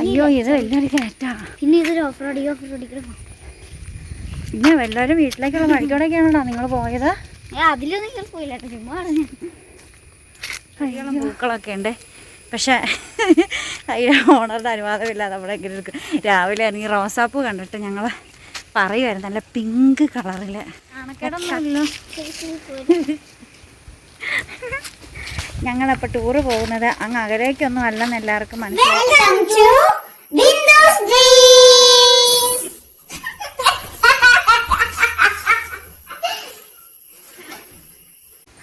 അയ്യോ ഇത് വലിയൊരു കയറ്റാ. പിന്നെ ഇതൊരു ഓഫ് റോഡ്. പിന്നെ എല്ലാവരും വീട്ടിലേക്കുള്ള വഴിക്കോടൊക്കെയാണോ നിങ്ങൾ പോയത്? അതിലൊന്നും നിങ്ങൾ പോയില്ല, ചുമ്മാ പറഞ്ഞു. പൂക്കളൊക്കെ ഉണ്ട്, പക്ഷേ അതിന് ഓണറുടെ അനുവാദമില്ലാതെ അവിടെ എങ്ങനെ എടുക്കും. രാവിലെ ആണെങ്കിൽ റോസാപ്പൂ കണ്ടിട്ട് ഞങ്ങൾ പറയുമായിരുന്നു നല്ല പിങ്ക് കളറിൽ. ആണക്കേടൊന്നുമല്ലോ. ഞങ്ങളപ്പോൾ ടൂറ് പോകുന്നത് അങ്ങ് അകലേക്കൊന്നും അല്ലെന്ന് എല്ലാവർക്കും മനസ്സിലായി.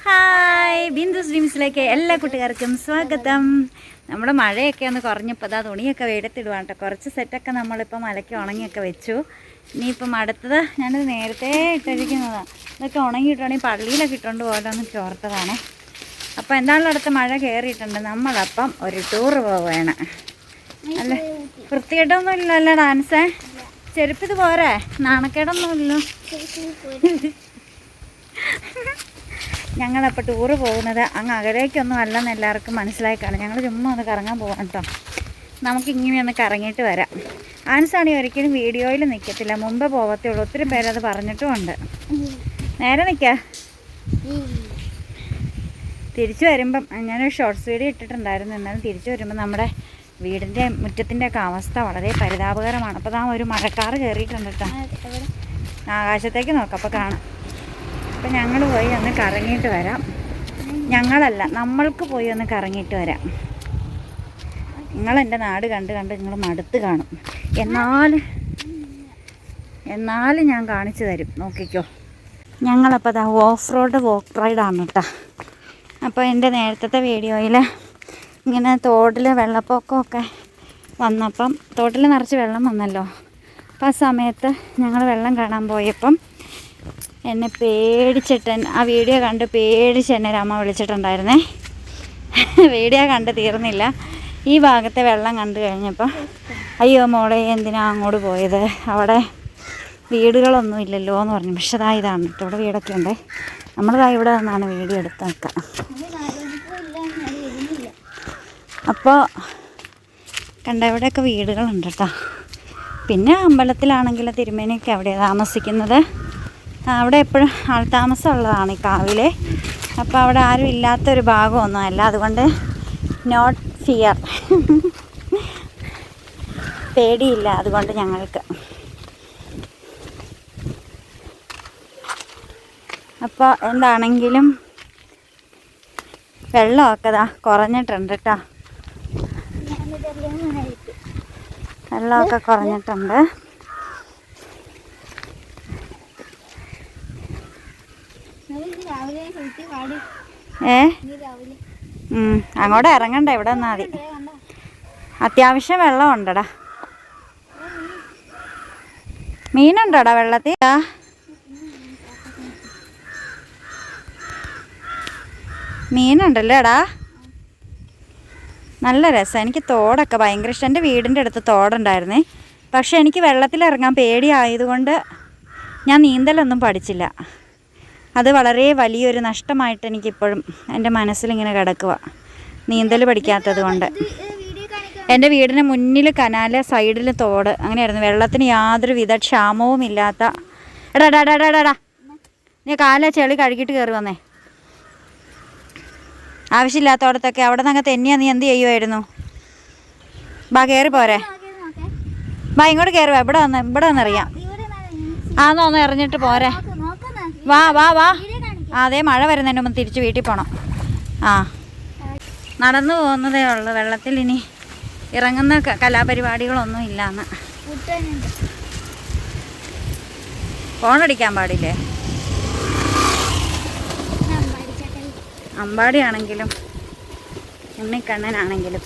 ഹായ്, ബിന്ദുസ് ഡ്രീംസിലേക്ക് എല്ലാ കൂട്ടുകാർക്കും സ്വാഗതം. നമ്മുടെ മഴയൊക്കെ ഒന്ന് കുറഞ്ഞപ്പോൾ അതാ തുണിയൊക്കെ വെയിലത്തിടുവാണ് കേട്ടോ. കുറച്ച് സെറ്റൊക്കെ നമ്മളിപ്പോൾ മലയ്ക്ക് ഉണങ്ങിയൊക്കെ വെച്ചു. ഇനിയിപ്പം അടുത്തത് ഞാനിത് നേരത്തെ ഇട്ടിരിക്കുന്നതാണ്. ഇതൊക്കെ ഉണങ്ങിയിട്ടുണ്ടെങ്കിൽ പള്ളിയിലൊക്കെ ഇട്ടുകൊണ്ട് പോകാമെന്ന് ചോർത്തതാണ്. അപ്പോൾ എന്താണല്ലോ അടുത്ത മഴ കയറിയിട്ടുണ്ട്. നമ്മളപ്പം ഒരു ടൂറ് പോവുകയാണ്. അല്ല വൃത്തികേട്ടൊന്നും ഇല്ലല്ലോ ഡാൻസേ? ചെരുപ്പിത് പോരെ, നാണക്കേടൊന്നുമില്ലല്ലോ. ഞങ്ങളപ്പോൾ ടൂറ് പോകുന്നത് അങ്ങ് അകലേക്കൊന്നും അല്ലെന്ന് എല്ലാവർക്കും മനസ്സിലായി കാണും. ഞങ്ങൾ ചുമ്മാ ഒന്ന് കറങ്ങാൻ പോകാം കേട്ടോ. നമുക്കിങ്ങനെ ഒന്ന് കറങ്ങിയിട്ട് വരാം. ആൻസാണെങ്കിൽ ഒരിക്കലും വീഡിയോയിൽ നിൽക്കത്തില്ല, മുമ്പേ പോകത്തേ ഉള്ളൂ. ഒത്തിരി പേരത് പറഞ്ഞിട്ടുമുണ്ട്. നേരെ നിൽക്കാം. തിരിച്ചു വരുമ്പം ഞാനൊരു ഷോർട്സ് വീഡിയോ ഇട്ടിട്ടുണ്ടായിരുന്നു. എന്നാലും തിരിച്ചു വരുമ്പം നമ്മുടെ വീടിൻ്റെ മുറ്റത്തിൻ്റെയൊക്കെ അവസ്ഥ വളരെ പരിതാപകരമാണ്. അപ്പോൾ ദാ ഒരു മഴക്കാറ് കയറിയിട്ടുണ്ട് കേട്ടോ. ആകാശത്തേക്ക് നോക്കാം, അപ്പോൾ കാണാം. അപ്പോൾ ഞങ്ങൾ പോയി ഒന്ന് കറങ്ങിയിട്ട് വരാം. ഞങ്ങളല്ല, നമ്മൾക്ക് പോയി ഒന്ന് കറങ്ങിയിട്ട് വരാം. നിങ്ങളെൻ്റെ നാട് കണ്ട് നിങ്ങൾ മടുത്ത് കാണും. എന്നാലും ഞാൻ കാണിച്ചു തരും, നോക്കിക്കോ. ഞങ്ങളപ്പോൾ ദാ ഓഫ് റോഡ് വോക്ക് റൈഡാണ് കേട്ടോ. അപ്പോൾ എൻ്റെ നേരത്തെ വീഡിയോയിൽ ഇങ്ങനെ തോട്ടിൽ വെള്ളപ്പൊക്കമൊക്കെ വന്നപ്പം തോട്ടിൽ നിറച്ച് വെള്ളം വന്നല്ലോ. അപ്പോൾ ആ സമയത്ത് ഞങ്ങൾ വെള്ളം കാണാൻ പോയപ്പം എന്നെ പേടിച്ചിട്ട്, ആ വീഡിയോ കണ്ട് പേടിച്ച് എന്നെ അമ്മ വിളിച്ചിട്ടുണ്ടായിരുന്നേ. വീഡിയോ കണ്ട് തീർന്നില്ല. ഈ ഭാഗത്തെ വെള്ളം കണ്ടു കഴിഞ്ഞപ്പോൾ അയ്യോ മോളെ എന്തിനാ അങ്ങോട്ട് പോയത്, അവിടെ വീടുകളൊന്നും ഇല്ലല്ലോ എന്ന് പറഞ്ഞു. പക്ഷെ അതാ ഇതാണ് കേട്ടോ, ഇവിടെ വീടൊക്കെ ഉണ്ട്. നമ്മളിതാ ഇവിടെ നിന്നാണ് വീഡിയോ എടുത്ത് നിൽക്കുക. അപ്പോൾ കണ്ട ഇവിടെയൊക്കെ വീടുകളുണ്ട് കേട്ടോ. പിന്നെ അമ്പലത്തിലാണെങ്കിൽ തിരുമേനിയൊക്കെ അവിടെയാണ് താമസിക്കുന്നത്. അവിടെ എപ്പോഴും ആൾതാമസം ഉള്ളതാണ് ഈ കാവിലെ. അപ്പോൾ അവിടെ ആരും ഇല്ലാത്തൊരു ഭാഗമൊന്നുമല്ല. അതുകൊണ്ട് നോട്ട് ഫിയർ, പേടിയില്ല അതുകൊണ്ട് ഞങ്ങൾക്ക്. അപ്പോൾ എന്താണെങ്കിലും വെള്ളമൊക്കെ ദാ കുറഞ്ഞിട്ടുണ്ട് കേട്ടോ. വെള്ളമൊക്കെ കുറഞ്ഞിട്ടുണ്ട്. അങ്ങോട്ട് ഇറങ്ങണ്ട, ഇവിടെ വന്നാൽ മതി. അത്യാവശ്യം വെള്ളമുണ്ടടാ. മീനുണ്ടോടാ വെള്ളത്തിൽ? മീനുണ്ടല്ലോടാ, നല്ല രസം. എനിക്ക് തോടൊക്കെ ഭയങ്കര ഇഷ്ടം. എൻ്റെ വീടിൻ്റെ അടുത്ത് തോടുണ്ടായിരുന്നേ. പക്ഷേ എനിക്ക് വെള്ളത്തിലിറങ്ങാൻ പേടിയായതുകൊണ്ട് ഞാൻ നീന്തലൊന്നും പഠിച്ചില്ല. അത് വളരെ വലിയൊരു നഷ്ടമായിട്ട് എനിക്കിപ്പോഴും എൻ്റെ മനസ്സിലിങ്ങനെ കിടക്കുക, നീന്തൽ പഠിക്കാത്തത് കൊണ്ട്. എൻ്റെ വീടിന് മുന്നിൽ കനാല്, സൈഡിൽ തോട്, അങ്ങനെയായിരുന്നു. വെള്ളത്തിന് യാതൊരു വിധ ക്ഷാമവും ഇല്ലാത്ത. എടാ നീ കാല ചെളി കഴുകിയിട്ട് കയറി വന്നേ. ആവശ്യമില്ലാത്തടത്തൊക്കെ അവിടെ നിന്നങ്ങ് തെന്നിയാ നീ എന്ത് ചെയ്യുമായിരുന്നു? ബാ കയറി പോരെ, ബാ ഇങ്ങോട്ട് കയറി വാ. ഇവിടെ വന്നറിയാം. ഒന്ന് എറിഞ്ഞിട്ട് പോരെ. വാ അതേ മഴ വരുന്നതിന് മുമ്പ് തിരിച്ച് വീട്ടിൽ പോകണം. നടന്നു പോകുന്നതേ ഉള്ളൂ. വെള്ളത്തിൽ ഇനി ഇറങ്ങുന്ന കലാപരിപാടികളൊന്നും ഇല്ലാന്ന്. ഫോണടിക്കാൻ പാടില്ലേ? അമ്പാടിയാണെങ്കിലും ഉണ്ണിക്കണ്ണനാണെങ്കിലും.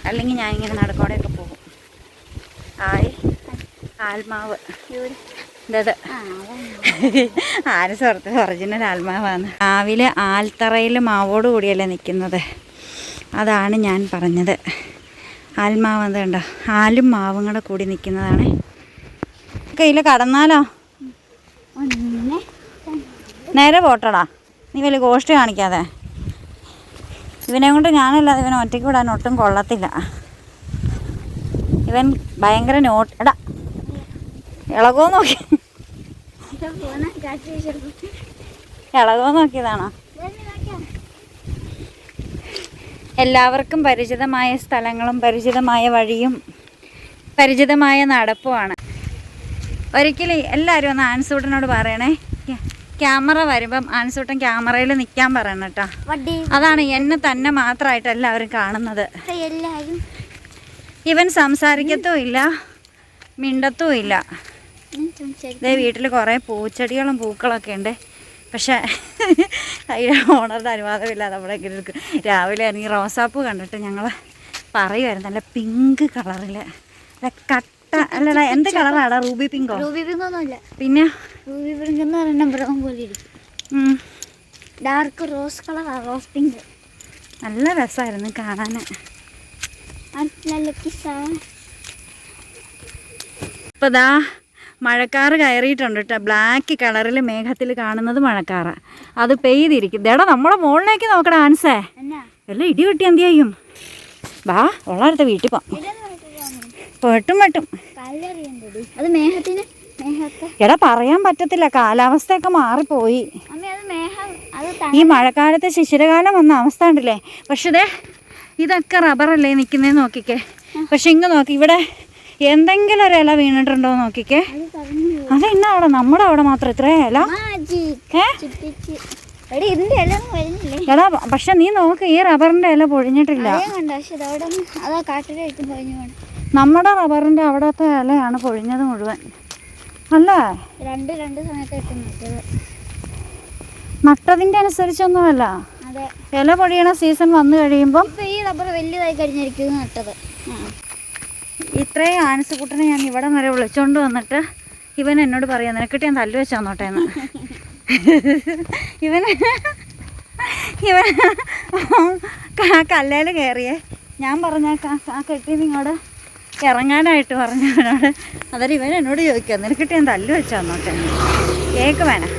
അല്ലെങ്കിൽ ഞാനിങ്ങനെ നടക്കോടെയൊക്കെ പോകും. ആൽമാവ് ഇതത് ആര് സുഹൃത്ത് ഒറിജിനൽ ആൽമാവാണ്. രാവിലെ ആൽത്തറയിൽ മാവോട് കൂടിയല്ലേ നിൽക്കുന്നത്, അതാണ് ഞാൻ പറഞ്ഞത്. ആൽമാവ് അത് കണ്ടോ, ആലും മാവും കൂടെ കൂടി നിൽക്കുന്നതാണ്. കയ്യിൽ കടന്നാലോ? നേരെ പോട്ടടാ, നീ വലിയ കോസ്റ്റ് കാണിക്കാതെ. ഇവനെ കൊണ്ട് ഞാനല്ലാതെ ഇവനെ ഒറ്റയ്ക്ക് വിടാൻ ഒട്ടും കൊള്ളത്തില്ല. ഇവൻ ഭയങ്കര എടാ ഇളകോ നോക്കി ഇളകോ നോക്കിയതാണോ? എല്ലാവർക്കും പരിചിതമായ സ്ഥലങ്ങളും പരിചിതമായ വഴിയും പരിചിതമായ നടപ്പുമാണ്. ഒരിക്കലും എല്ലാവരും ഒന്ന് ആൻസൂട്ടനോട് പറയണേ, ക്യാമറ വരുമ്പം ആൻസൂട്ടൻ ക്യാമറയിൽ നിൽക്കാൻ പറയണം കേട്ടോ. അതാണ് എന്നെ തന്നെ മാത്രമായിട്ട് എല്ലാവരും കാണുന്നത്. ഇവൻ സംസാരിക്കത്തും ഇല്ല, മിണ്ടത്തും ഇല്ല. ഇതേ വീട്ടിൽ കുറേ പൂച്ചെടികളും പൂക്കളൊക്കെ ഉണ്ട്. പക്ഷേ ഓണറുടെ അനുവാദമില്ലാതെ അവിടെ ഇങ്ങനെ എടുക്കും. രാവിലെ എനിക്ക് റോസാപ്പൂ കണ്ടിട്ട് ഞങ്ങൾ പറയുമായിരുന്നു, നല്ല പിങ്ക് കളറിൽ കട്ട അല്ലടാ, എന്ത് കളറാടാ? റൂബി പിങ്കോ? റൂബി പിങ്ക് ഒന്നുമില്ല. പിന്നെ റൂബി പിങ്ക് എന്ന് പറയുന്ന ബ്രൗൺ പോലെ ഇരിക്കും. ഡാർക്ക് റോസ് കളറാ, റോസ് പിങ്ക്. നല്ല രസമായിരുന്നു കാണാൻ. ഇപ്പോൾ ദാ മഴക്കാറ് കയറിയിട്ടുണ്ട് കേട്ടോ. ബ്ലാക്ക് കളറിൽ മേഘത്തിൽ കാണുന്നത് മഴക്കാറ്. അത് പെയ്തിരിക്കും. ദേടാ നമ്മുടെ മുകളിലേക്ക് നോക്കടാ ആൻസേ. എല്ലാം ഇടി വെട്ടി എന്ത് ചെയ്യും? വാ ഉള്ളടുത്ത വീട്ടിൽ വെട്ടും. അത് മേഘത്തിന് എടാ പറയാൻ പറ്റത്തില്ല, കാലാവസ്ഥയൊക്കെ മാറിപ്പോയി. ഈ മഴക്കാലത്ത് ശിശിരകാലം വന്ന അവസ്ഥ ഉണ്ടല്ലേ. പക്ഷെ ഇതേ ഇതൊക്കെ റബ്ബറല്ലേ നിൽക്കുന്നതെന്ന് നോക്കിക്കേ. പക്ഷെ ഇങ്ങ് നോക്കി, ഇവിടെ എന്തെങ്കിലും ഒരു ഇല വീണിട്ടുണ്ടോ നോക്കിക്കേ. അതെന്നാ അവിടെ നമ്മുടെ അവിടെ മാത്രം ഇത്രയും ഇല? എടാ പക്ഷെ നീ നോക്ക്, ഈ റബ്ബറിന്റെ ഇല പൊഴിഞ്ഞിട്ടില്ല. നമ്മുടെ റബ്ബറിന്റെ അവിടത്തെ ഇലയാണ് പൊഴിഞ്ഞത് മുഴുവൻ. അല്ലേ? നട്ടതിന്റെ അനുസരിച്ചൊന്നുമല്ല, ഇല പൊഴിയണ സീസൺ വന്നു കഴിയുമ്പോൾ ഈ റബ്ബർ വലിയതായി കഴിഞ്ഞിരിക്കും നട്ടത്. ഇത്രയും ആൻസുകുട്ടനെ ഞാൻ ഇവിടെ വരെ വിളിച്ചോണ്ട് വന്നിട്ട് ഇവൻ എന്നോട് പറയാ, നിനക്കിട്ട് ഞാൻ തല്ലു വെച്ച് തന്നോട്ടെ എന്ന്. ഇവൻ കല്ലേൽ കയറിയേ. ഞാൻ പറഞ്ഞ ആ കെട്ടി നിങ്ങോട് ഇറങ്ങാനായിട്ട് പറഞ്ഞവനോട്. അന്നേരം ഇവൻ എന്നോട് ചോദിക്കുക, നിനക്കിട്ട് ഞാൻ തല്ലു വെച്ച് തന്നോട്ടെ എന്ന്. കേക്ക് വേണം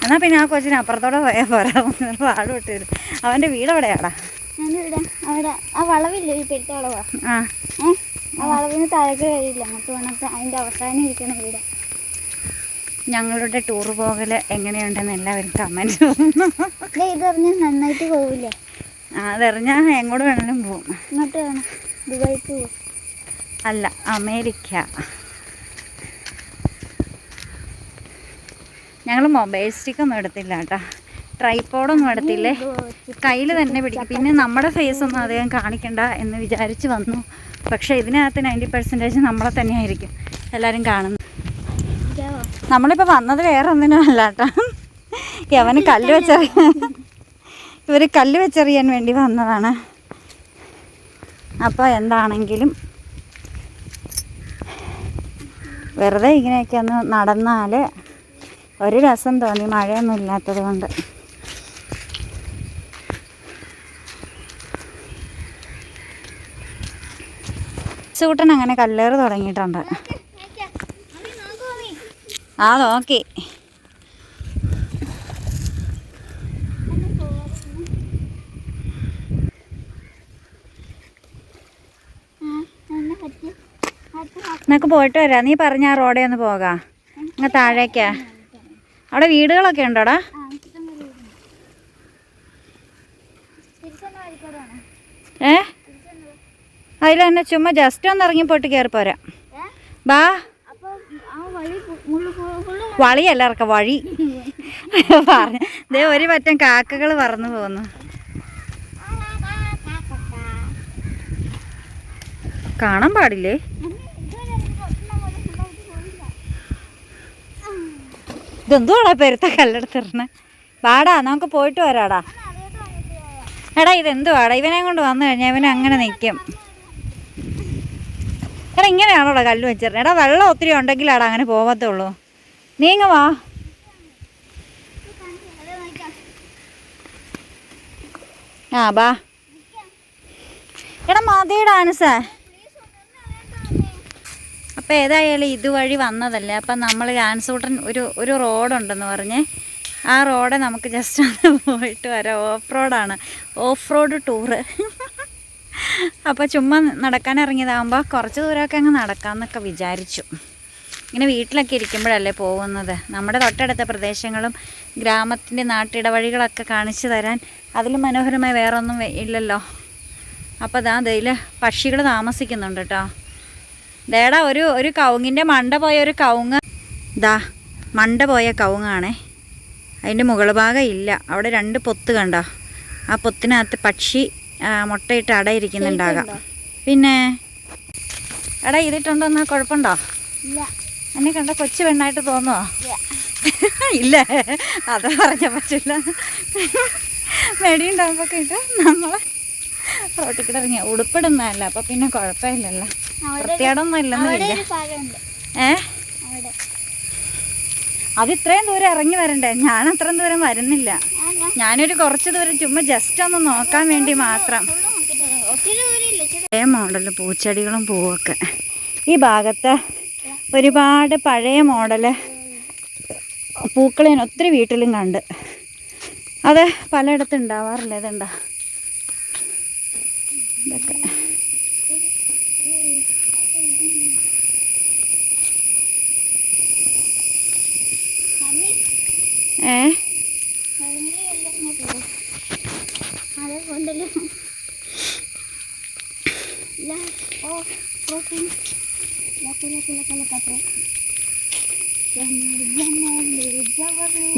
എന്നാൽ പിന്നെ ആ കൊച്ചിന് അപ്പുറത്തോടെ പോയാൽ പോരാ, പാട് വിട്ട് വരും. അവൻ്റെ വീട് എവിടെയാടാ? അവിടെ ആ വളവില്ലേ, ഈ പെരുത്ത വളവാ. ആ വളവിന് താഴേക്ക് കഴിയില്ല, അങ്ങോട്ട് വേണത്തെ അതിൻ്റെ അവസാനം ഇരിക്കണ വീട്. ഞങ്ങളുടെ ടൂർ പോകൽ എങ്ങനെയുണ്ടെന്ന് എല്ലാവരും കമൻറ്റ്. ഇതെറിഞ്ഞ് നന്നായിട്ട് പോവില്ലേ? അതെറിഞ്ഞാൽ എങ്ങോട്ട് വേണമെങ്കിലും പോവും. ഇങ്ങോട്ട് വേണം, ദുബായിക്ക് പോവും. അല്ല, അമേരിക്ക. ഞങ്ങൾ മൊബൈൽ സ്റ്റിക്കൊന്നും എടുത്തില്ല കേട്ടോ, ട്രൈപോഡൊന്നും എടുത്തില്ലേ, കയ്യിൽ തന്നെ പിടിക്കും. പിന്നെ നമ്മുടെ ഫേസൊന്നും അധികം കാണിക്കണ്ട എന്ന് വിചാരിച്ച് വന്നു. പക്ഷേ ഇതിനകത്ത് 90% നമ്മളെ തന്നെ ആയിരിക്കും എല്ലാവരും കാണുന്നത്. നമ്മളിപ്പോൾ വന്നത് വേറെ ഒന്നിനും അല്ല കേട്ടോ, അവന് ഇവർ കല്ല് വെച്ചെറിയാൻ വേണ്ടി വന്നതാണ്. അപ്പോൾ എന്താണെങ്കിലും വെറുതെ ഇങ്ങനെയൊക്കെ ഒന്ന് നടന്നാൽ ഒരു രസം തോന്നി, മഴയൊന്നും ഇല്ലാത്തത് കൊണ്ട്. ചൂട്ടൻ അങ്ങനെ കല്ലേറ് തുടങ്ങിയിട്ടുണ്ട്. ആ നോക്കി. നിനക്ക് പോയിട്ട് വരാം. നീ പറഞ്ഞ ആ റോഡേ ഒന്ന് പോകാം. അങ്ങ് താഴേക്കാ. അവിടെ വീടുകളൊക്കെ ഉണ്ടോടാ? അതിൽ തന്നെ ചുമ്മാ ജസ്റ്റ് ഒന്ന് ഇറങ്ങി പോയിട്ട് കയറി പോരാ. ബാ, വളിയല്ല ഇറക്ക, വഴി പറഞ്ഞ. ദേ ഒരു പറ്റം കാക്കകൾ പറന്നു പോകുന്നു. കാണാൻ പാടില്ലേ? ഇതെന്തുവാടാ പെരുത്ത കല്ലെടുത്തിറണേ? വാടാ, നമുക്ക് പോയിട്ട് വരാടാ. എടാ ഇതെന്തുവാടാ? ഇവനെ കൊണ്ട് വന്നു കഴിഞ്ഞാൽ ഇവനെ അങ്ങനെ നിൽക്കും. എടാ ഇങ്ങനെയാണോടാ കല്ല് വെച്ചിരുന്നത്? എടാ വെള്ളം ഒത്തിരി ഉണ്ടെങ്കിലാടാ അങ്ങനെ പോകത്തുള്ളൂ. നീങ്ങ വാ. ആ ബാ. എടാ മതിയുടെ ആൻസേ. അപ്പോൾ ഏതായാലും ഇതുവഴി വന്നതല്ലേ. അപ്പം നമ്മൾ ആൻസൂട്ടൻ ഒരു റോഡുണ്ടെന്ന് പറഞ്ഞ് ആ റോഡ് നമുക്ക് ജസ്റ്റ് ഒന്ന് പോയിട്ട് വരാം. Off road tour. അപ്പോൾ ചുമ്മാ നടക്കാൻ ഇറങ്ങിയതാകുമ്പോൾ കുറച്ച് ദൂരമൊക്കെ അങ്ങ് നടക്കാമെന്നൊക്കെ വിചാരിച്ചു. ഇങ്ങനെ വീട്ടിലൊക്കെ ഇരിക്കുമ്പോഴല്ലേ പോകുന്നത്. നമ്മുടെ തൊട്ടടുത്ത പ്രദേശങ്ങളും ഗ്രാമത്തിൻ്റെ നാട്ടിടവഴികളൊക്കെ കാണിച്ചു തരാൻ അതിൽ മനോഹരമായി വേറെ ഒന്നും ഇല്ലല്ലോ. അപ്പോൾ അതിൽ പക്ഷികൾ താമസിക്കുന്നുണ്ട് കേട്ടോ. ദേടാ ഒരു കവുങ്ങിൻ്റെ മണ്ട പോയ ഒരു കവുങ്ങ്, മണ്ട പോയ കവുങ്ങാണേ. അതിൻ്റെ മുകൾ ഭാഗം ഇല്ല. അവിടെ 2 പൊത്ത് കണ്ടോ? ആ പൊത്തിനകത്ത് പക്ഷി മുട്ടയിട്ട് അടയിരിക്കുന്നുണ്ടാകാം. പിന്നെ എടാ ഇതിട്ടുണ്ടോ എന്നാൽ കുഴപ്പമുണ്ടോ? എന്നെ കണ്ട കൊച്ചു പെണ്ണായിട്ട് തോന്നുമോ? ഇല്ല, അത് പറഞ്ഞാൽ പറ്റില്ല. വെടിയുണ്ടാകുമ്പോൾ ഇട്ട് നമ്മൾ റോട്ടിൽ കൂടെ ഇറങ്ങിയ ഉടുപ്പിടുന്നതല്ല, അപ്പോൾ പിന്നെ കുഴപ്പമില്ലല്ലോ. വൃത്തിയാടൊന്നും ഇല്ലെന്നില്ല. അത് ഇത്രയും ദൂരം ഇറങ്ങി വരണ്ടേ? ഞാൻ അത്രയും ദൂരം വരുന്നില്ല. ഞാനൊരു കുറച്ച് ദൂരം ചുമ്മാ ജസ്റ്റ് ഒന്ന് നോക്കാൻ വേണ്ടി മാത്രം. പഴയ മോഡല് പൂച്ചെടികളും പൂവൊക്കെ ഈ ഭാഗത്ത് ഒരുപാട് പഴയ മോഡല് പൂക്കൾ ഞാൻ ഒത്തിരി വീട്ടിലും കണ്ട്. അത് പലയിടത്തും ഉണ്ടാവാറില്ല. ഇതുണ്ടോ ഇതൊക്കെ?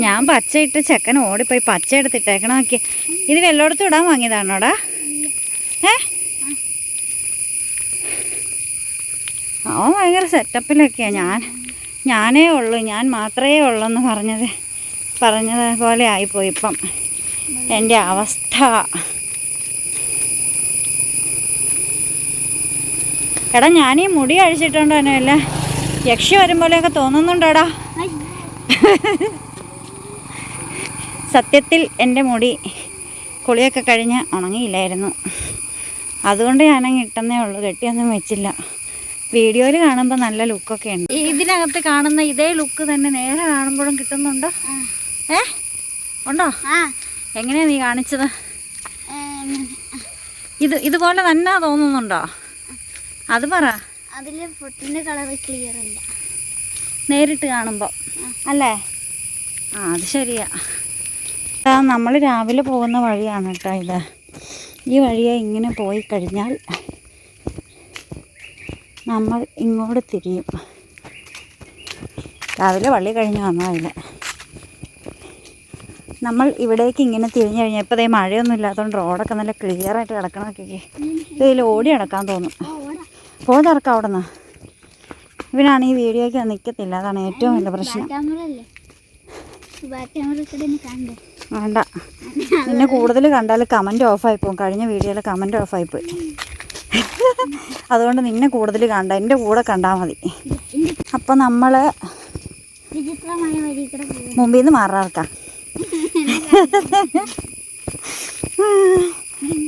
ഞാൻ പച്ചയിട്ട് ചെക്കൻ ഓടിപ്പോയി പച്ച എടുത്തിട്ടേക്കണ നോക്കി. ഇത് വെള്ളോടത്ത് ഇടാൻ വാങ്ങിയതാണോടാ? അവൻ ഭയങ്കര സെറ്റപ്പിലൊക്കെയാണ്. ഞാനേ ഉള്ളൂ, ഞാൻ മാത്രമേ ഉള്ളൂ എന്ന് പറഞ്ഞത് പോലെ ആയിപ്പോയി ഇപ്പം എൻ്റെ അവസ്ഥ. എടാ ഞാനീ മുടി അഴിച്ചിട്ടുണ്ടോ തന്നെ അല്ല യക്ഷി വരും പോലെയൊക്കെ തോന്നുന്നുണ്ടോടാ? സത്യത്തിൽ എൻ്റെ മുടി കുളിയൊക്കെ കഴിഞ്ഞ് ഉണങ്ങിയില്ലായിരുന്നു. അതുകൊണ്ട് ഞാനങ്ങ് ഇട്ടെന്നേ ഉള്ളൂ, കെട്ടിയൊന്നും വെച്ചില്ല. വീഡിയോയിൽ കാണുമ്പോൾ നല്ല ലുക്കൊക്കെ ഉണ്ട്. ഇതിനകത്ത് കാണുന്ന ഇതേ ലുക്ക് തന്നെ നേരെ കാണുമ്പോഴും കിട്ടുന്നുണ്ടോ? ഉണ്ടോ? എങ്ങനെയാ നീ കാണിച്ചത്? ഇതുപോലെ തന്നെ തോന്നുന്നുണ്ടോ? അത് പറ. അതിലെ പൊട്ടിൻ്റെ കളർ ക്ലിയർ അല്ല നേരിട്ട് കാണുമ്പോൾ അല്ലേ? അത് ശരിയാ. നമ്മൾ രാവിലെ പോകുന്ന വഴിയാണ് കേട്ടോ ഇത്. ഈ വഴിയെ ഇങ്ങനെ പോയി കഴിഞ്ഞാൽ നമ്മൾ ഇങ്ങോട്ട് തിരിയും. രാവിലെ പള്ളി കഴിഞ്ഞ് വന്നതിൽ നമ്മൾ ഇവിടേക്ക് ഇങ്ങനെ തിരിഞ്ഞു കഴിഞ്ഞാൽ ഇപ്പോൾ അതേ മഴയൊന്നും ഇല്ലാത്തതുകൊണ്ട് റോഡൊക്കെ നല്ല ക്ലിയറായിട്ട് കിടക്കണമൊക്കെ. ഇതിൽ ഓടി കിടക്കാൻ തോന്നും. പോതിറക്കാം അവിടെ നിന്ന്. ഇവനാണ് ഈ വീഡിയോയ്ക്ക് നിൽക്കത്തില്ല, അതാണ് ഏറ്റവും വലിയ പ്രശ്നം. വേണ്ട, നിന്നെ കൂടുതൽ കണ്ടാൽ കമൻറ്റ് ഓഫായി പോകും. കഴിഞ്ഞ വീഡിയോയിൽ കമൻറ്റ് ഓഫായിപ്പോയി. അതുകൊണ്ട് നിന്നെ കൂടുതൽ കണ്ട എൻ്റെ കൂടെ കണ്ടാൽ മതി. അപ്പം നമ്മൾ മുമ്പിൽ നിന്ന് മാറാർക്കാം.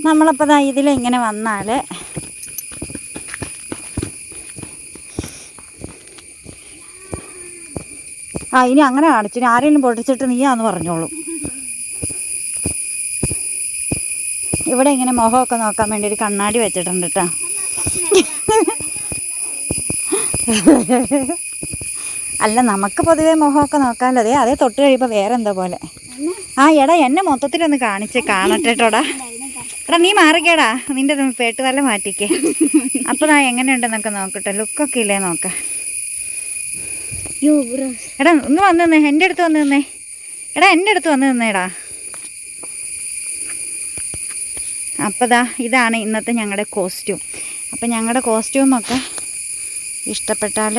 നമ്മളപ്പോൾ ഇതിലിങ്ങനെ വന്നാൽ ഇനി അങ്ങനെ കാണിച്ചു. ഇനി ആരെങ്കിലും പൊട്ടിച്ചിട്ട് നീയാന്ന് പറഞ്ഞോളൂ. ഇവിടെ ഇങ്ങനെ മുഖമൊക്കെ നോക്കാൻ വേണ്ടി ഒരു കണ്ണാടി വെച്ചിട്ടുണ്ട് കേട്ടോ. അല്ല, നമുക്ക് പൊതുവേ മുഖമൊക്കെ നോക്കാമല്ലോ. അതേ തൊട്ട് കഴിയുമ്പോൾ വേറെ എന്തോ പോലെ. എടാ എന്നെ മൊത്തത്തിലൊന്ന് കാണട്ടെട്ടോടാ. എടാ നീ മാറിക്കേടാ, നിൻ്റെ പേട്ടുതല്ല മാറ്റിക്കേ. അപ്പോൾ എങ്ങനെയുണ്ടെന്നൊക്കെ നോക്കട്ടെ. ലുക്കൊക്കെ ഇല്ലേ നോക്കാം. എടാ ഒന്ന് വന്ന് നിന്നേ, എൻ്റെ അടുത്ത് വന്ന് നിന്നേ. എടാ എൻ്റെ അടുത്ത് വന്ന് നിന്നേടാ. അപ്പോൾ ഇതാണ് ഇന്നത്തെ ഞങ്ങളുടെ കോസ്റ്റ്യൂം. അപ്പം ഞങ്ങളുടെ കോസ്റ്റ്യൂമൊക്കെ ഇഷ്ടപ്പെട്ടാൽ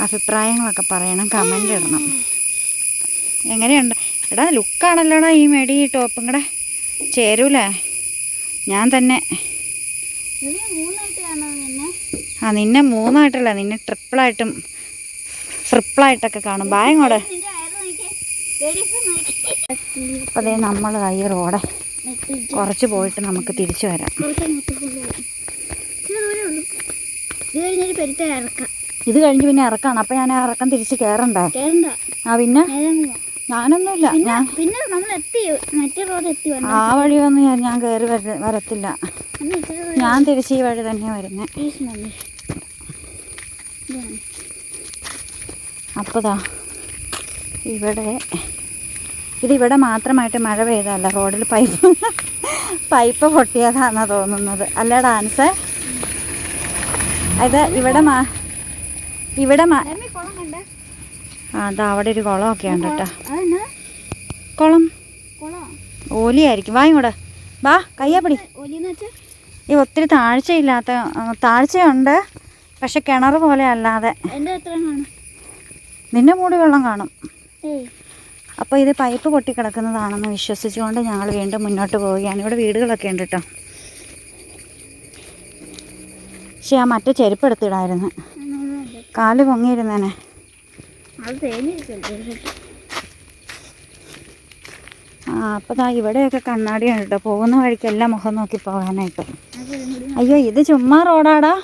അഭിപ്രായങ്ങളൊക്കെ പറയണം, കമൻ്റ് ഇടണം. എങ്ങനെയുണ്ട്? എടാ ലുക്കാണല്ലോടാ ഈ മെടി ടോപ്പും കൂടെ ചേരൂലേ? ഞാൻ തന്നെ നിന്നെ 3ആയിട്ടല്ല, നിന്നെ ട്രിപ്പിളായിട്ടും ട്രിപ്പിളായിട്ടൊക്കെ കാണും. ബായങ്ങോട്. അപ്പോൾ അതേ നമ്മൾ ഈ റോഡ് കുറച്ച് പോയിട്ട് നമുക്ക് തിരിച്ചു വരാം. ഇത് കഴിഞ്ഞ് പിന്നെ ഇറക്കാണ്. അപ്പം ഞാൻ ഇറക്കം തിരിച്ച് കയറണ്ടേ? പിന്നെ ഞാനൊന്നുമില്ല. പിന്നെ നമ്മൾ എത്തി മറ്റേ റോഡ് എത്തി ആ വഴിയൊന്നും ഞാൻ കയറി വരത്തില്ല. ഞാൻ തിരിച്ച് ഈ വഴി തന്നെ വരുന്നത്. അപ്പോതാ ഇതിവിടെ മാത്രമായിട്ട് മഴ പെയ്തല്ല, റോഡിൽ പൈപ്പ് പൊട്ടിയതാണെന്നാണ് തോന്നുന്നത്. അല്ലേ ഡാൻസ്? ഇത് ഇവിടെ അതാ അവിടെ ഒരു കുളമൊക്കെ ഉണ്ട് കേട്ടോ. കുളം ഓലിയായിരിക്കും. വായിങ്ങോട്ട് വാ, കയ്യാപ്പിടി. ഈ ഒത്തിരി താഴ്ചയുണ്ട്, പക്ഷെ കിണർ പോലെ അല്ലാതെ. നിന്റെ മൂടി വെള്ളം കാണും. അപ്പോൾ ഇത് പൈപ്പ് പൊട്ടിക്കിടക്കുന്നതാണെന്ന് വിശ്വസിച്ചുകൊണ്ട് ഞങ്ങൾ വീണ്ടും മുന്നോട്ട് പോവുകയാണ്. ഇവിടെ വീടുകളൊക്കെ ഉണ്ട് കേട്ടോ. പക്ഷെ ആ മറ്റേ ചെരുപ്പ് എടുത്തിടായിരുന്നു, കാല് പൊങ്ങിയിരുന്നേനെ. അപ്പോൾ ദാ ഇവിടെയൊക്കെ കണ്ണാടിയാണ് കേട്ടോ. പോകുന്ന വഴിക്കെല്ലാം മുഖം നോക്കി പോകാനായിട്ട്. അയ്യോ, ഇത് ചുമ്മാ റോഡാടാ.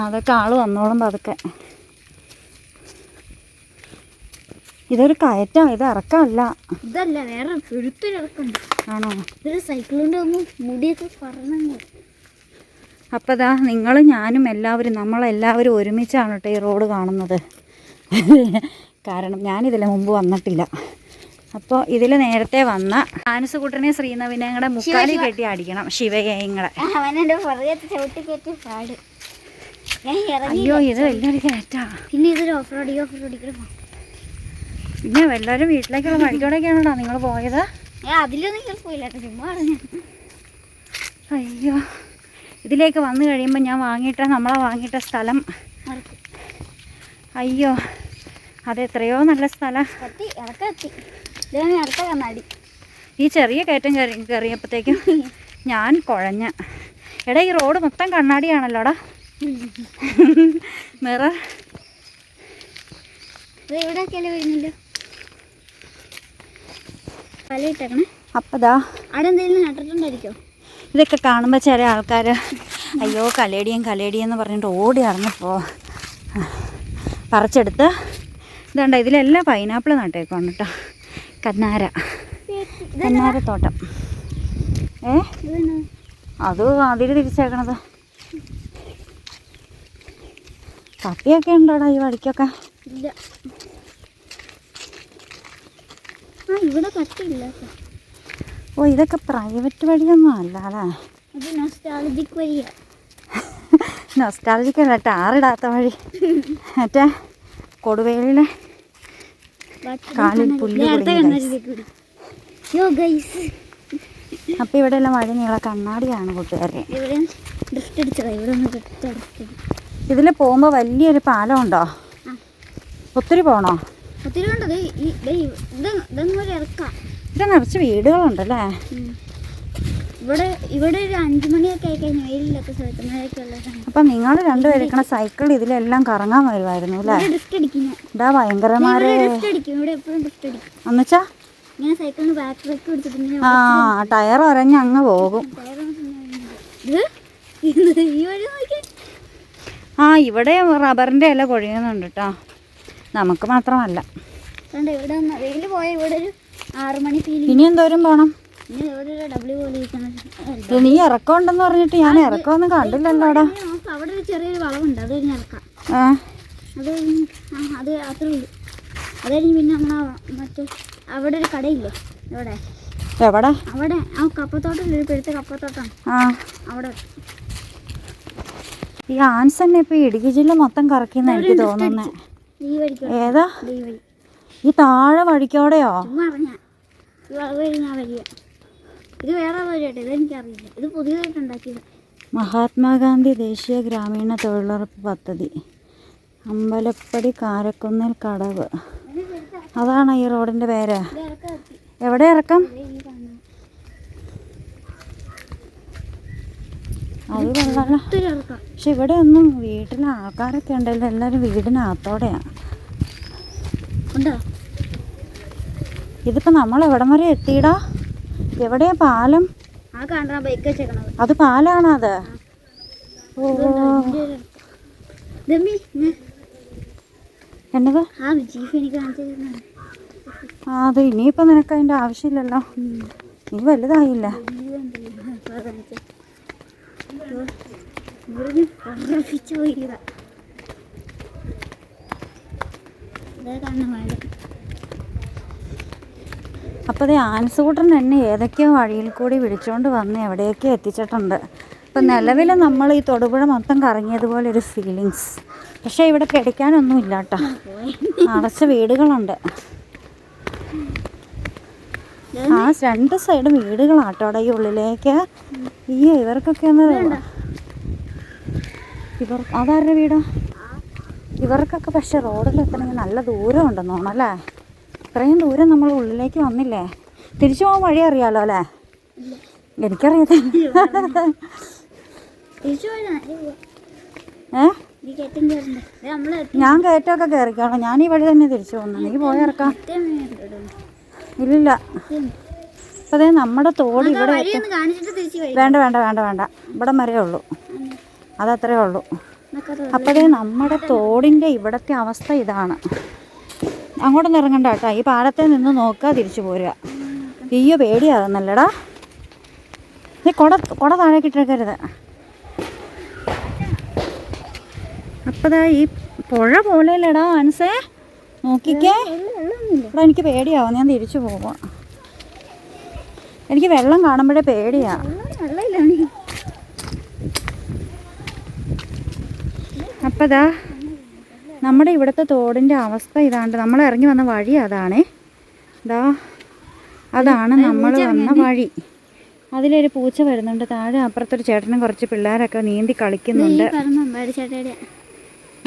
അതൊക്കെ ആള് വന്നോളും പതുക്കെ. ഇതൊരു കയറ്റം, ഇത് ഇറക്കമല്ല. ഇതല്ല, വേറെ ഇറക്കുണ്ട്. ആണോ? ഇതൊരു സൈക്കിളിൻ്റെ ഒന്നും മുടിയൊക്കെ പറഞ്ഞു. അപ്പോൾ ദാ നിങ്ങളും ഞാനും നമ്മളെല്ലാവരും ഒരുമിച്ചാണ് കേട്ടോ ഈ റോഡ് കാണുന്നത്. കാരണം ഞാനിതിൽ മുമ്പ് വന്നിട്ടില്ല. അപ്പോൾ ഇതിൽ നേരത്തെ വന്ന ആനസുകുട്ടനെ ശ്രീനവിനെ കൂടെ മുക്കാലി കെട്ടി അടിക്കണം. ശിവയങ്ങളെ അയ്യോ, ഇത് വലിയൊരു കയറ്റാ. പിന്നെ ഇതൊരു ഓഫ് റോഡ്. പിന്നെ എല്ലാവരും വീട്ടിലേക്കുള്ള വഴിക്കോടൊക്കെയാണോ നിങ്ങൾ പോയത്? അതിലൊന്നും പോയില്ല, ചുമ്മാ പറഞ്ഞു. അയ്യോ, ഇതിലേക്ക് വന്നു കഴിയുമ്പോൾ നമ്മളെ വാങ്ങിയിട്ട സ്ഥലം. അയ്യോ, അതെത്രയോ നല്ല സ്ഥലം. ഈ ചെറിയ കയറ്റം കയറിയപ്പോഴത്തേക്കും ഞാൻ കുഴഞ്ഞ. എടാ, ഈ റോഡ് മൊത്തം കണ്ണാടിയാണല്ലോടാ. മിറർ അപ്പതാ ഇതൊക്കെ കാണുമ്പോൾ ചില ആൾക്കാർ അയ്യോ കലേടിയെന്ന് പറഞ്ഞിട്ട് ഓടി ഇറങ്ങിപ്പോ പറിച്ചെടുത്ത്. ഇതുണ്ട്, ഇതിലെല്ലാം പൈനാപ്പിൾ നട്ടേക്കാണ് കേട്ടോ. കന്നാരത്തോട്ടം. അത് അതിൽ തിരിച്ചേക്കണത്. കപ്പിയൊക്കെ ഉണ്ടോടാ ഈ വഴിക്കൊക്കെ? ഇവിടെ കട്ടില്ല. ഓ, ഇതൊക്കെ പ്രൈവറ്റ് വഴിയൊന്നും അല്ല അല്ലേ? നൊസ്റ്റാൾജിക് അല്ല, ടാറിടാത്ത വഴി. മറ്റേ കൊടുവേലിലെ കാലിൽ പുല്ല്. അപ്പോൾ ഇവിടെ എല്ലാം വഴി നീള കണ്ണാടിയാണ് കൂട്ടുകാരെ. ഇതിൽ പോകുമ്പോൾ വലിയൊരു പാലം ഉണ്ടോ? ഒത്തിരി പോകണോ? ഇത് നിറച്ച് വീടുകളുണ്ടല്ലേ. ഇവിടെ ഒരു 5 മണിയൊക്കെ ആയി കഴിഞ്ഞാൽ വെയിലില്ലാത്ത സ്ഥലത്ത് മഴയൊക്കെ ഉള്ള. അപ്പം നിങ്ങൾ രണ്ടുപേരിക്കണ സൈക്കിൾ ഇതിലെല്ലാം കറങ്ങാൻ വരുമായിരുന്നു അല്ലേ? ഇതാ ഭയങ്കരമാരെ എന്നുവെച്ചാ ആ ടയർ ഒരഞ്ഞ് അങ്ങ് പോകും. ആ, ഇവിടെ റബ്ബറിൻ്റെ ഇല കൊഴിയുന്നുണ്ട് കേട്ടോ. നമുക്ക് മാത്രമല്ല. ഇനി എന്തോരം പോണം? നീ ഇറക്കമുണ്ടെന്ന് പറഞ്ഞിട്ട് ഞാൻ ഇറക്കമൊന്നും കണ്ടില്ലല്ലോടാ. അവിടെ ഒരു ചെറിയൊരു വളവുണ്ട്, അത് കഴിഞ്ഞ് ഇറക്കാം. അത് അത്രേ ഉള്ളൂ. അത് കഴിഞ്ഞ് പിന്നെ മറ്റേ അവിടെ ഒരു കടയില്ലേ? എവിടെ? അവിടെ ആ കപ്പത്തോട്ടം, പെരുത്ത കപ്പത്തോട്ടം. അവിടെ ഈ ആൻസ് തന്നെ ഇപ്പൊ ഇടുക്കി ജില്ല മൊത്തം കറക്കിന്ന് എനിക്ക് തോന്നുന്നേ. ഏതാ ഈ താഴെ വഴിക്കോടെയോ? ഇത് വേറെ വഴിയാട്ടെ, ഇതെനിക്കറിയില്ല. ഇത് പുതിയതായിട്ട് ഉണ്ടാക്കിയത്. മഹാത്മാഗാന്ധി ദേശീയ ഗ്രാമീണ തൊഴിലുറപ്പ് പദ്ധതി, അമ്പലപ്പടി കാരക്കുന്നിൽ കടവ്. അതാണ് ഈ റോഡിന്റെ പേര്. എവിടെ ഇറക്കം? അത് കൊള്ളാലോ. പക്ഷെ ഇവിടെ ഒന്നും വീട്ടിലെ ആൾക്കാരൊക്കെ ഉണ്ടല്ലോ, എല്ലാവരും വീടിനകത്തോടെയാണ്. ഇതിപ്പോൾ നമ്മൾ എവിടം വരെ എത്തിയിടാ? എവിടെയാ പാലം? ആ കാണാൻ ബൈക്ക് വെച്ചേക്കണത്. അത് പാലാണോ അത്? ഓ എന്നതാ? ആ ജീപ്പ് എനിക്ക് കാണിച്ചു തരുന്നത്. അത് ഇനിയിപ്പോൾ നിനക്ക് അതിൻ്റെ ആവശ്യമില്ലല്ലോ, നീ വലുതായില്ല. അപ്പോൾ അതേ ആൻസൂട്ടൻ എന്നെ ഏതൊക്കെയോ വഴിയിൽ കൂടി വിളിച്ചുകൊണ്ട് വന്ന് എവിടെയൊക്കെ എത്തിച്ചിട്ടുണ്ട്. ഇപ്പം നിലവിൽ നമ്മൾ ഈ തൊടുപുഴ മൊത്തം കറങ്ങിയതുപോലെ ഒരു ഫീലിങ്സ്. പക്ഷേ ഇവിടെ കിടക്കാനൊന്നും ഇല്ല കേട്ടോ, അടച്ച വീടുകളുണ്ട്. ആ 2 സൈഡും വീടുകളാട്ടോടെ ഈ ഉള്ളിലേക്ക്. ഇവർക്കൊക്കെ ഒന്ന് അതാരുടെ വീടാ? ഇവർക്കൊക്കെ പക്ഷെ റോഡിൽ എത്തണമെങ്കിൽ നല്ല ദൂരം ഉണ്ടെന്ന് തോന്നുന്നു അല്ലേ? ഇത്രയും ദൂരം നമ്മൾ ഉള്ളിലേക്ക് വന്നില്ലേ? തിരിച്ചു പോകാൻ വഴി അറിയാലോ അല്ലേ? എനിക്കറിയത്തില്ല. ഞാൻ കയറ്റമൊക്കെ കയറിക്കോളാം, ഞാൻ ഈ വഴി തന്നെ തിരിച്ചു പോകുന്നു. നീ പോയിറക്കാം. ഇല്ലില്ല. അപ്പം അതേ നമ്മുടെ തോട് ഇവിടെ വേണ്ട വേണ്ട വേണ്ട വേണ്ട, ഇവിടെ വരേ ഉള്ളൂ, അതത്രേ ഉള്ളൂ. അപ്പോഴേ നമ്മുടെ തോടിൻ്റെ ഇവിടുത്തെ അവസ്ഥ ഇതാണ്. അങ്ങോട്ടൊന്നും ഇറങ്ങണ്ട കേട്ടോ, ഈ പാലത്തെ നിന്ന് നോക്കുക, തിരിച്ചു പോരുക. അയ്യോ പേടിയാകുന്നല്ലടാ. നീ കുട താഴേക്ക് ഇട്ടേക്കരുത്. അപ്പതാ ഈ പുഴ പോലെയല്ലേടാ ആൻസേ, നോക്കിക്കേ. ഇവിടെ എനിക്ക് പേടിയാവും, ഞാൻ തിരിച്ചു പോവാം. എനിക്ക് വെള്ളം കാണുമ്പോഴേ പേടിയാ. അപ്പതാ നമ്മുടെ ഇവിടുത്തെ തോടിൻ്റെ അവസ്ഥ ഇതാണ്ട്. നമ്മൾ ഇറങ്ങി വന്ന വഴി അതാണേ. ഇതാ അതാണ് നമ്മൾ വന്ന വഴി. അതിലൊരു പൂച്ച വരുന്നുണ്ട് താഴെ. അപ്പുറത്തൊരു ചേട്ടനും കുറച്ച് പിള്ളേരൊക്കെ നീന്തി കളിക്കുന്നുണ്ട്.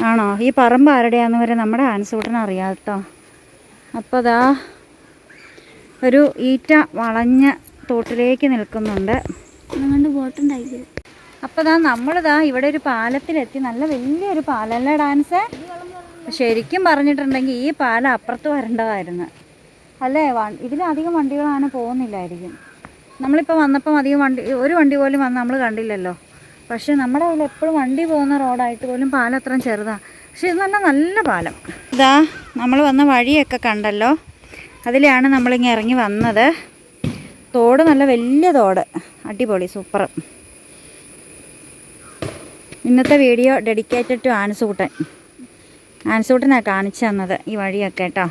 ആണോ? ഈ പറമ്പ് ആരുടെയാന്ന് വരെ നമ്മുടെ ആൻസൂട്ടന് അറിയാം കേട്ടോ. അപ്പോൾ അതാ ഒരു ഈറ്റ വളഞ്ഞ തോട്ടിലേക്ക് നിൽക്കുന്നുണ്ട്. അപ്പോൾ ദാ നമ്മളിതാ ഇവിടെ ഒരു പാലത്തിലെത്തി. നല്ല വലിയൊരു പാലല്ലേ ഡാൻസ്? ശരിക്കും പറഞ്ഞിട്ടുണ്ടെങ്കിൽ ഈ പാലം അപ്പുറത്ത് വരേണ്ടതായിരുന്നു അല്ലേ? ഇതിലധികം വണ്ടികളാണ് പോകുന്നില്ലായിരിക്കും. നമ്മളിപ്പോൾ വന്നപ്പം അധികം ഒരു വണ്ടി പോലും വന്ന് നമ്മൾ കണ്ടില്ലല്ലോ. പക്ഷേ നമ്മുടെ കയ്യിൽ എപ്പോഴും വണ്ടി പോകുന്ന റോഡായിട്ട് പോലും പാലം അത്രയും ചെറുതാണ്. പക്ഷേ ഇത് നല്ല പാലം. ഇതാ നമ്മൾ വന്ന വഴിയൊക്കെ കണ്ടല്ലോ, അതിലാണ് നമ്മളിങ്ങനെ ഇറങ്ങി വന്നത്. തോട് നല്ല വലിയ തോട്, അടിപൊളി, സൂപ്പർ. ഇന്നത്തെ വീഡിയോ ഡെഡിക്കേറ്റഡ് ടു ആൻസൂട്ടനാണ് കാണിച്ചു തന്നത് ഈ വഴിയൊക്കെ കേട്ടോ.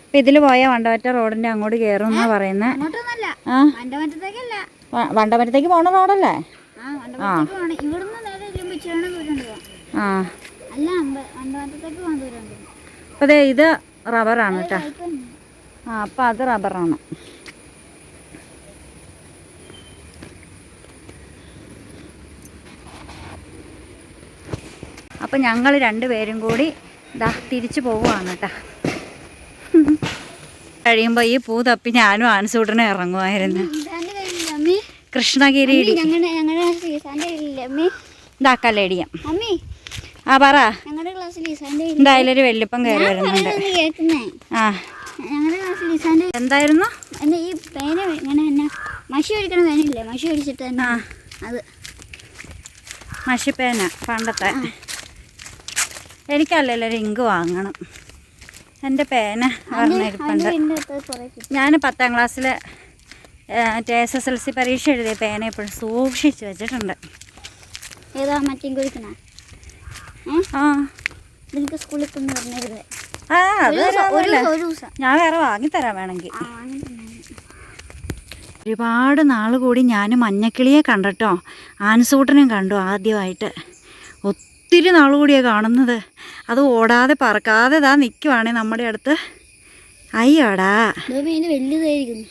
അപ്പം ഇതിൽ പോയാൽ വണ്ടവറ്റ റോഡിൻ്റെ അങ്ങോട്ട് കയറും എന്നാണ് പറയുന്നത്. ആ വണ്ടവറ്റത്തേക്ക് പോണ റോഡല്ലേ? ആ ആ അപ്പോൾ അതെ ഇത് റബ്ബറാണ് കേട്ടോ. ആ അപ്പം അത് റബ്ബറാണ്. അപ്പം ഞങ്ങൾ 2 പേരും കൂടി ഇതാ തിരിച്ചു പോവുകയാണ് കേട്ടോ. കഴിയുമ്പോൾ ഈ പൂ തപ്പി ഞാനും ആൻസൂട്ടനും ഇറങ്ങുമായിരുന്നു. കൃഷ്ണഗിരി ഇതാ കല്ലേടിയം. ആ പറ. എന്തായാലും ഒരു വെല്ലുപ്പം കയറി വരുന്നുണ്ട്. ആ എന്തായിരുന്നു? ഈ പേന ഇങ്ങനെ തന്നെ മഷി ഒഴിക്കണ പേനയില്ലേ? മഷി ഒഴിച്ചിട്ട് തന്നെ. അത് മഷിപ്പേന പണ്ടത്തെ. എനിക്കല്ലല്ലോ ഇങ്ക് വാങ്ങണം. എൻ്റെ പേന പറഞ്ഞിരിപ്പുണ്ട്. ഞാൻ 10ാം ക്ലാസ്സിൽ SSLC പരീക്ഷ എഴുതിയ പേന എപ്പോഴും സൂക്ഷിച്ച് വെച്ചിട്ടുണ്ട്. ഏതാ മറ്റേ കുടിക്കണ? ആ എനിക്ക് സ്കൂളിൽ തന്നെ പറഞ്ഞിരുന്നത്. ആ ഞാൻ വേറെ വാങ്ങിത്തരാം വേണമെങ്കിൽ. ഒരുപാട് നാൾ കൂടി ഞാൻ മഞ്ഞക്കിളിയെ കണ്ടട്ടോ. ആൻസൂട്ടനും കണ്ടു ആദ്യമായിട്ട്. ഒത്തിരി നാൾ കൂടിയാണ് കാണുന്നത്. അത് ഓടാതെ പറക്കാതെ ഇതാ നിൽക്കുവാണേ നമ്മുടെ അടുത്ത്. അയ്യോടാ വലുതായിരിക്കുന്നു.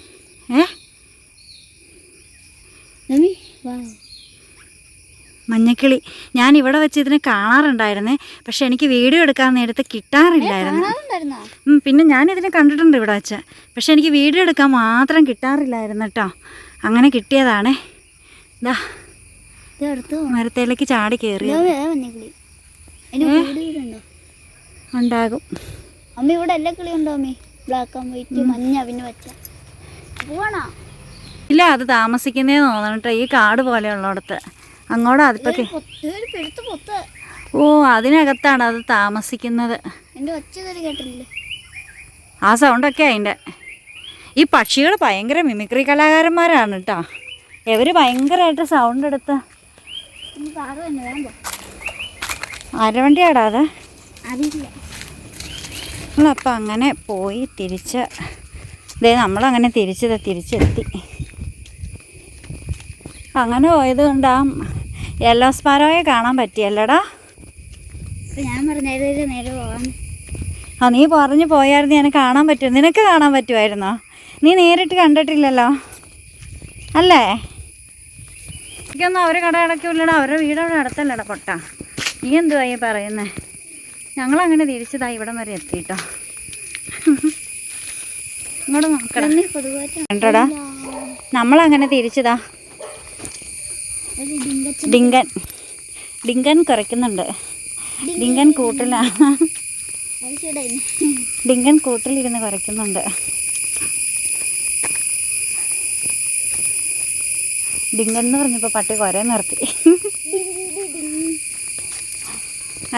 മഞ്ഞക്കിളി ഞാൻ ഇവിടെ വെച്ച് ഇതിനെ കാണാറുണ്ടായിരുന്നേ. പക്ഷെ എനിക്ക് വീഡിയോ എടുക്കാൻ നേരത്തെ കിട്ടാറില്ലായിരുന്നു. പിന്നെ ഞാനിതിനെ കണ്ടിട്ടുണ്ട് ഇവിടെ വെച്ച്. പക്ഷെ എനിക്ക് വീഡിയോ എടുക്കാൻ മാത്രം കിട്ടാറില്ലായിരുന്നു കേട്ടോ. അങ്ങനെ കിട്ടിയതാണേ. ഇതാ മരത്തേലേക്ക് ചാടി കയറി ഉണ്ടാകും. അമ്മ ഇവിടെ എല്ലാ കിളിയുണ്ടോ? അമ്മേ ബ്ലാക്ക് ആൻഡ് വൈറ്റ്, മഞ്ഞ, പിന്നെ പച്ച. പോവാണോ? ഇല്ല, അത് താമസിക്കുന്നേന്ന് തോന്നണം കേട്ടോ, ഈ കാട് പോലെയുള്ളടത്ത്. അങ്ങോട്ട് അതിപ്പോൾ ഓ അതിനകത്താണ് അത് താമസിക്കുന്നത്. ആ സൗണ്ടൊക്കെ അതിൻ്റെ. ഈ പക്ഷികൾ ഭയങ്കര മിമിക്രി കലാകാരന്മാരാണ് കേട്ടോ. ഇവർ ഭയങ്കരമായിട്ട് സൗണ്ട് എടുത്ത്. ആരവണ്ടിയാടാ അത്? നമ്മളപ്പം അങ്ങനെ പോയി തിരിച്ച് നമ്മളങ്ങനെ തിരിച്ചെത്തി. അങ്ങനെ പോയത് കൊണ്ട് ആ യെല്ലോ സ്പാരോയെ കാണാൻ പറ്റിയല്ലടാ. ഞാൻ പറഞ്ഞ നേരെ പോകാൻ. ആ നീ പറഞ്ഞു പോയായിരുന്നു ഞാൻ കാണാൻ പറ്റുമോ? നിനക്ക് കാണാൻ പറ്റുമായിരുന്നോ? നീ നേരിട്ട് കണ്ടിട്ടില്ലല്ലോ അല്ലേ? എനിക്കൊന്നും അവർ കട അടയ്ക്കില്ലടാ, അവരുടെ വീടവിടെ അടുത്തല്ലടാ പൊട്ട. നീ എന്തുവാ ഈ പറയുന്നേ? ഞങ്ങളങ്ങനെ തിരിച്ചതായി ഇവിടം വരെ എത്തിട്ടോ. ഇങ്ങോട്ട് നോക്കണം കണ്ടടാ, നമ്മളങ്ങനെ തിരിച്ചതാ. ഡിങ്കൻ കുറയ്ക്കുന്നുണ്ട്. ഡിങ്കൻ കൂട്ടിലാണ്. ഡിങ്കൻ കൂട്ടിലിരുന്ന് കുറയ്ക്കുന്നുണ്ട്. ഡിങ്കൻ എന്ന് പറഞ്ഞപ്പോൾ പട്ടി കുറെ നിർത്തി.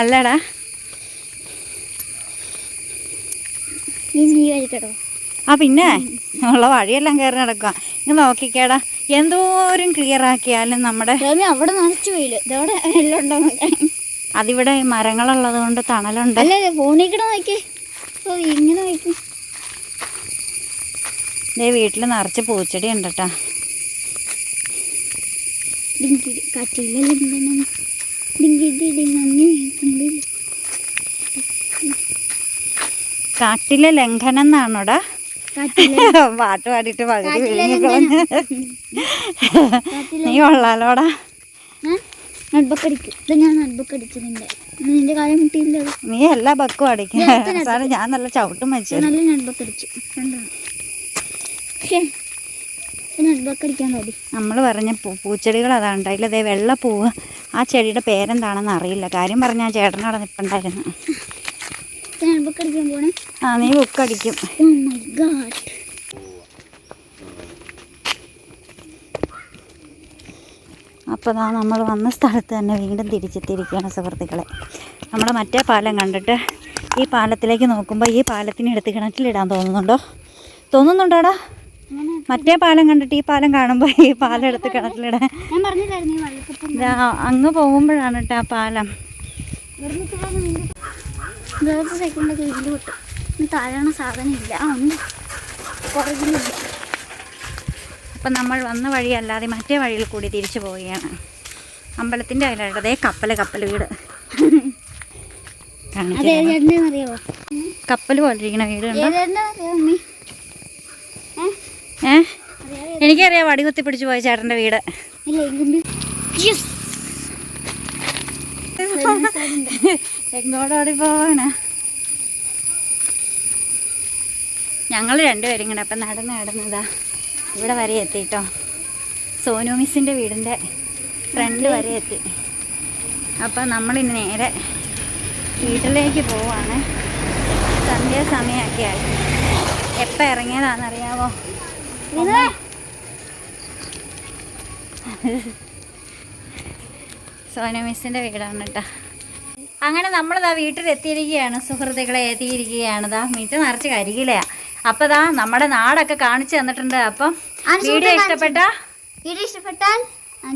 അല്ലടാ ആ പിന്നെ ഉള്ള വഴിയെല്ലാം കയറി നടക്കുക. ഇങ്ങനെ നോക്കിക്കേടാ, എന്തോരം ക്ലിയർ ആക്കിയാലും നമ്മുടെ അവിടെ നനച്ചു പോയില്ല. ഇതവിടെ എല്ലാം ഉണ്ടോ? അതിവിടെ മരങ്ങളുള്ളത് കൊണ്ട് തണലുണ്ട്. അല്ലേ ഫോണിക്കട നോക്കിയേ, ഇങ്ങനെ നോക്കി. ഇതേ വീട്ടിൽ നിറച്ച് പൂച്ചെടി ഉണ്ട് കേട്ടോ. കാട്ടിലെ ലംഘനം എന്നാണോടാ പാട്ട് പാടിയിട്ട് പകുതി വിളിഞ്ഞിക്കളഞ്ഞ്. നീ കൊള്ളാലോടാ. നട്ബുക്ക് അടിക്കും. ഇത് ഞാൻ നട്ബുക്ക് അടിച്ചു. നിന്റെ കാലം മുട്ടിയില്ല. നീ എല്ലാ ബക്കും അടിക്കും. അവസാനം ഞാൻ നല്ല ചവിട്ടും വെച്ചു. നല്ല നട്ബുക്ക് അടിച്ചു. നട്ബുക്ക് അടിക്കാൻ മതി. നമ്മൾ പറഞ്ഞ പൂച്ചെടികൾ അതാണ്. അതിലതേ വെള്ളപ്പൂവ്. ആ ചെടിയുടെ പേരെന്താണെന്ന് അറിയില്ല. കാര്യം പറഞ്ഞാൽ ആ ചേട്ടനവിടെ നിൽപ്പുണ്ടായിരുന്നു. ബുക്ക് അടിക്കാൻ പോണേ. ആ നീ ബുക്ക് അടിക്കും. Oh my God. അപ്പോൾ നമ്മൾ വന്ന സ്ഥലത്ത് തന്നെ വീണ്ടും തിരിച്ചെത്തിയിരിക്കുകയാണ് സുഹൃത്തുക്കളെ. നമ്മുടെ മറ്റേ പാലം കണ്ടിട്ട് ഈ പാലത്തിലേക്ക് നോക്കുമ്പോൾ ഈ പാലത്തിന് എടുത്ത് കിണറ്റിലിടാൻ തോന്നുന്നുണ്ടോടാ? മറ്റേ പാലം കണ്ടിട്ട് ഈ പാലം കാണുമ്പോൾ ഈ പാലം എടുത്ത് കിണറ്റിലിടാൻ. അങ്ങ് പോകുമ്പോഴാണ് കേട്ടോ ആ പാലം. താഴണ സാധനം ഇല്ല, പുറകിലില്ല. അപ്പം നമ്മൾ വന്ന വഴിയല്ലാതെ മറ്റേ വഴിയിൽ കൂടി തിരിച്ചു പോവുകയാണ്. അമ്പലത്തിൻ്റെ അതിലതേ കപ്പൽ വീട് കപ്പൽ പോലിരിക്കണ വീട് കണ്ടോ? എനിക്കറിയാം, വടി കുത്തി പിടിച്ചു പോയ ചേട്ടൻ്റെ വീട്. എങ്ങോട്ടോടി പോവാണ്? ഞങ്ങൾ രണ്ടുപേരും കൂടെ അപ്പം നടന്നതാ ഇവിടെ വരെ എത്തിട്ടോ. സോനു മിസ്സിൻ്റെ വീടിൻ്റെ ഫ്രണ്ട് വരെ എത്തി. അപ്പം നമ്മളിന്ന് നേരെ വീട്ടിലേക്ക് പോവാണ്. സന്ധ്യാസമയമൊക്കെ ആയി. എപ്പോൾ ഇറങ്ങിയതാണെന്നറിയാമോ? സോനു മിസ്സിൻ്റെ വീടാണ് കേട്ടോ. അങ്ങനെ നമ്മളിതാ വീട്ടിലെത്തിയിരിക്കുകയാണ് സുഹൃത്തുക്കളെ. എത്തിയിരിക്കുകയാണിതാ. വീട്ടിൽ നിറച്ച് കരികിലയാണ്. അപ്പോൾ നമ്മുടെ നാടൊക്കെ കാണിച്ചു തന്നിട്ടുണ്ട്. അപ്പം വീഡിയോ ഇഷ്ടപ്പെട്ടാൽ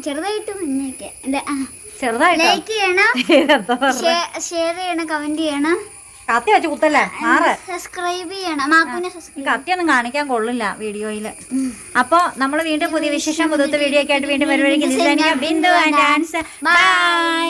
ചെറുതായിട്ട് ലൈക്ക് ചെയ്യണം, ഷെയർ ചെയ്യണം, കമന്റ് ചെയ്യണം, കത്തി വെച്ച് കുത്തല്ലേ സബ്സ്ക്രൈബ് ചെയ്യണം. കത്തിയൊന്നും കാണിക്കാൻ കൊള്ളില്ല വീഡിയോയിൽ. അപ്പോൾ നമ്മൾ വീണ്ടും പുതിയ വിശേഷം പുതുത്ത വീഡിയോ ഒക്കെ ആയിട്ട് വീണ്ടും വരുവായിരിക്കും. Bindu and answer. ബൈ.